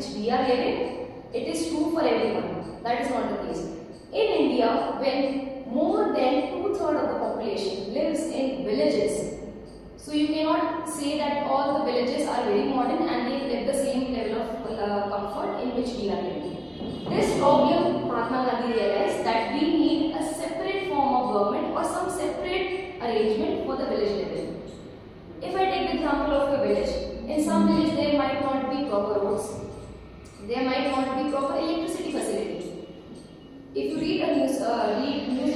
which we are living, it is true for everyone. That is not the case. In India, when more than 2/3 of the population lives in villages, so you cannot say that all the villages are very modern and they live the same level of comfort in which we are living. This problem, Mahatma Gandhi realized that we need a separate form of government or some separate arrangement for the village level. If I take the example of a village, in some village there might not be proper roads, there might not be proper electricity facility. If you read a newspaper, you will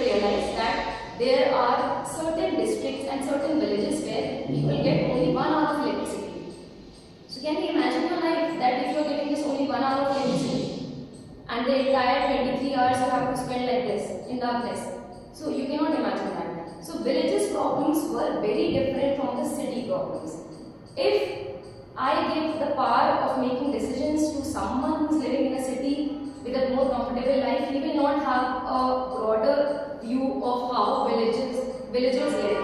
realize that there are certain districts and certain villages where people get only 1 hour of electricity. So can you imagine your life that if you are getting just only 1 hour of electricity and the entire 23 hours you have to spend like this in darkness? So you cannot imagine that. So villages problems were very different from the city problems. If I give the power of making decisions to someone who is living in a city with a more comfortable life, he will not have a broader view of how villagers live.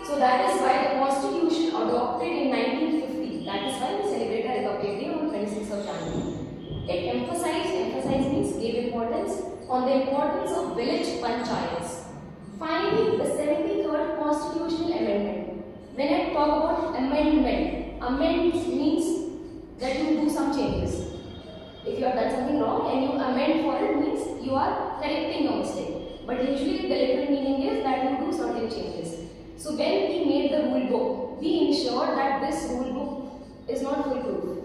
So that is why the constitution adopted in 1950, that is why we celebrate our Republic Day on 26th of January. It emphasized means gave importance on the importance of village panchayats. Finally, the 73rd constitutional amendment. When I talk about amend means that you do some changes. If you have done something wrong and you amend for it, means you are correcting your mistake. But usually the literal meaning is that you do certain changes. So when we made the rule book, we ensured that this rule book is not foolproof.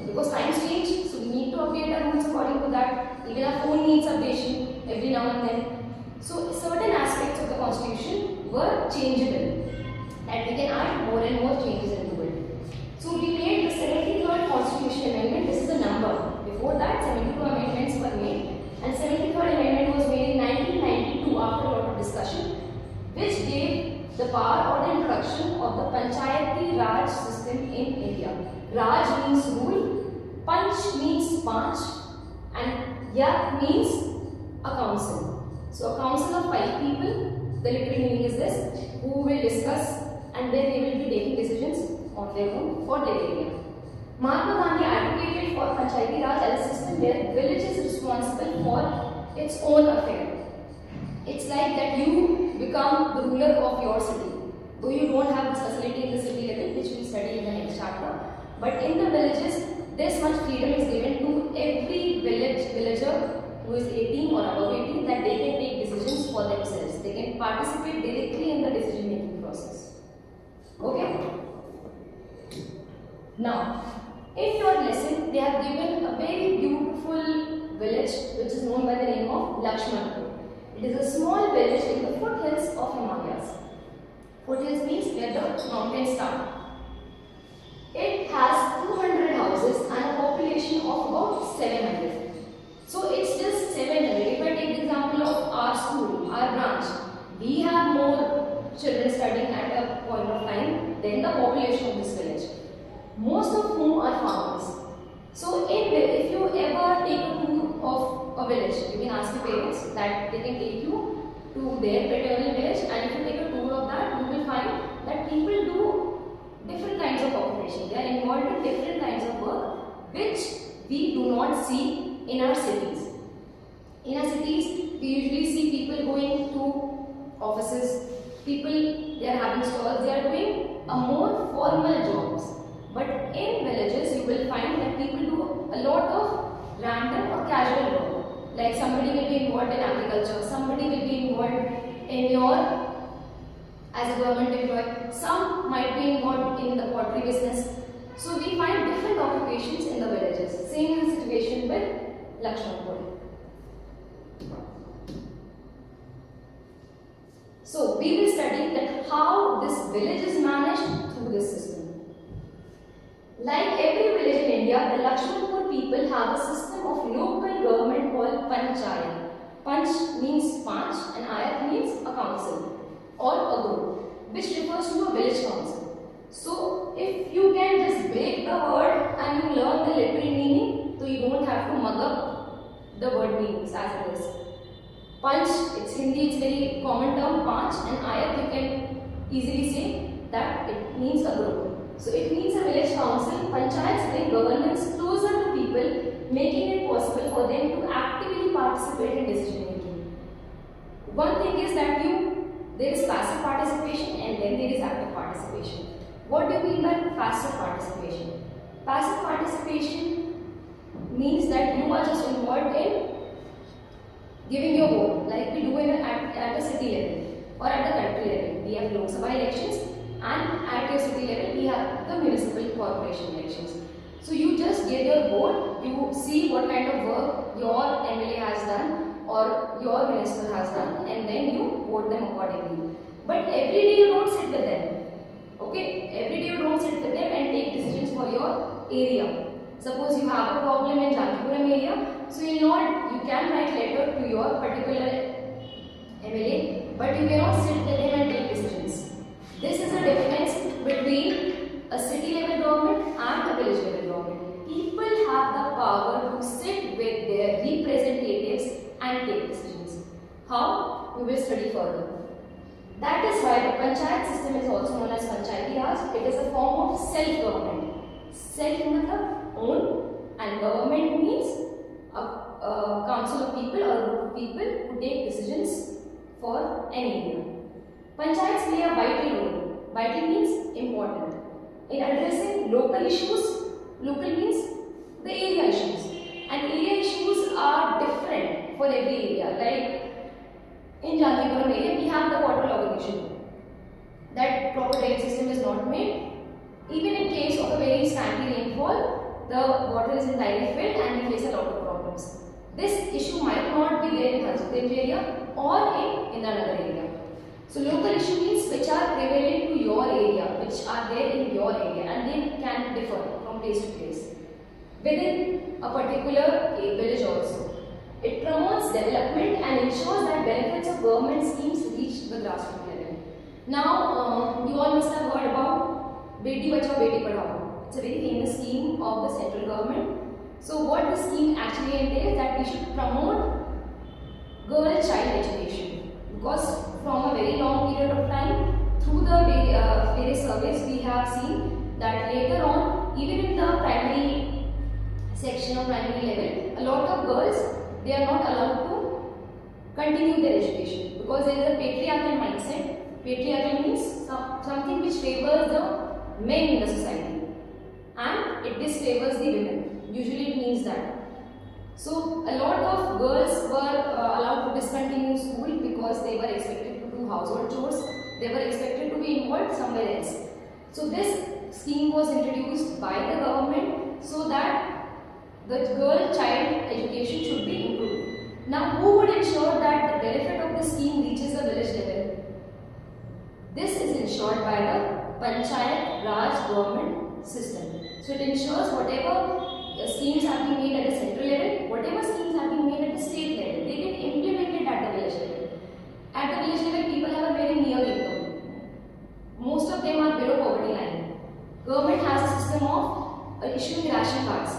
Because times change, so we need to update our rules according to that. Even our phone needs updation every now and then. So certain aspects of the constitution were changeable, that we can add more and more changes into it. So we made the 73rd constitution amendment. This is a number. Before that, 72 amendments were made, and 73rd amendment was made in 1992 after a lot of discussion, which gave the power or the introduction of the Panchayati Raj system in India. Raj means rule, Panch means panch, and Yat means a council. So a council of 5 people, the literal meaning is this, who will discuss and then they will be taking decisions on their own for their area. Mahatma Gandhi advocated for Panchayati Raj as a system where village is responsible for its own affair. It's like that you become the ruler of your city. Though you don't have this facility in the city level, which we study in the next chapter, but in the villages, this much freedom is given to every villager who is 18 or above 18, that they can take decisions for themselves. They can participate directly in the decision making process. Okay? Now, in your lesson, they have given a very beautiful village which is known by the name of Lakshmanpur. It is a small village in the foothills of Himalayas. Foothills means where the mountains start. It has 200 houses and a population of about 700. So it's just 700. If I take the example of our school, our branch, we have more children studying at a point of time than the population of this village, most of whom are farmers. So if you ever take a tour of a village, you can ask your parents that they can take you to their paternal village, and if you take a tour of that, you will find that people do different kinds of occupation. They are involved in different kinds of work which we do not see in our cities. In our cities, we usually see people going to offices, people, they are having stalls, they are doing a more formal jobs. But in villages, you will find that people do a lot of random or casual work. Like somebody will be involved in agriculture, somebody will be involved in as a government employee, some might be involved in the pottery business. So we find different occupations in the villages. Same is the situation with Lakshmanpur. So we will study that how this village is managed through this system. Like every village in India, the Lakshmanpur people have a system of local government called Panchayat. Panch means panch and Ayat means a council or a group, which refers to a village council. So if you can just break the word and you learn the literal meaning, so you don't have to mug up the word meanings as it is. Panch, it's Hindi, it's very common term, panch, and Ayat you can easily say that it means a group. So it means a village council. Panchayat for them to actively participate in decision making. One thing is that there is passive participation and then there is active participation. What do you mean by passive participation? Passive participation means that you are just involved in giving your vote, like we do at the city level or at the country level. We have Lok Sabha elections, and at your city level we have the municipal corporation elections. So you just give your vote, you see what kind of work your MLA has done or your minister has done, and then you vote them accordingly. But every day you don't sit with them. Okay, every day you don't sit with them and take decisions for your area. Suppose you have a problem in Jankipuram area, so you can write letter to your particular MLA, but you cannot sit with them and take decisions. This is the difference between a city level government and a village level government. People have the power to sit with their representatives and take decisions. How? We will study further. That is why the panchayat system is also known as panchayati raj. It is a form of self-government. Self means own, and government means a council of people or a group of people who take decisions for an area. Panchayats play a vital role. Vital means important. In addressing local issues, local means the area issues. And area issues are different for every area. Like in Jankipuram area, we have the water logging issue. That proper drainage system is not made. Even in case of a very scanty rainfall, the water is entirely filled and we face a lot of problems. This issue might not be there in Hazratganj area or in another area. So local issue means which are prevalent to your area, which are there in your area, and they can differ from place to place. Within a particular village also. It promotes development and ensures that benefits of government schemes reach the grassroots level. Now, you all must have heard about Beti Bachao Beti Padhao. It's a very famous scheme of the central government. So what the scheme actually entails that we should promote girl-child education, because from a very long period of time, through the various surveys we have seen that later on, even in the primary section or primary level, a lot of girls, they are not allowed to continue their education because there is a patriarchal mindset. Patriarchal means something which favors the men in the society and it disfavors the women. Usually it means that. So a lot of girls were allowed to discontinue school because they were expected to do household chores. They were expected to be involved somewhere else. So this scheme was introduced by the government so that the girl-child education should be improved. Now, who would ensure that the benefit of the scheme reaches the village level? This is ensured by the Panchayat Raj government system. So, it ensures whatever schemes have been made at the central level, whatever schemes have been made at the state level, they get implemented at the village level. At the village level, people have a very near income. Most of them are below poverty line. Government has a system of issuing ration cards.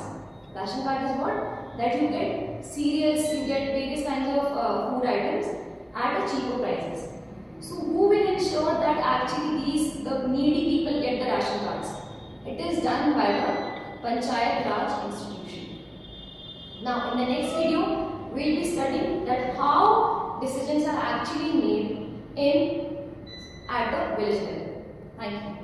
Ration card is what? That you get cereals, you get various kinds of food items at a cheaper prices. So who will ensure that actually the needy people get the ration cards? It is done by the Panchayat Raj institution. Now in the next video, we will be studying that how decisions are actually made at the village level. Thank you.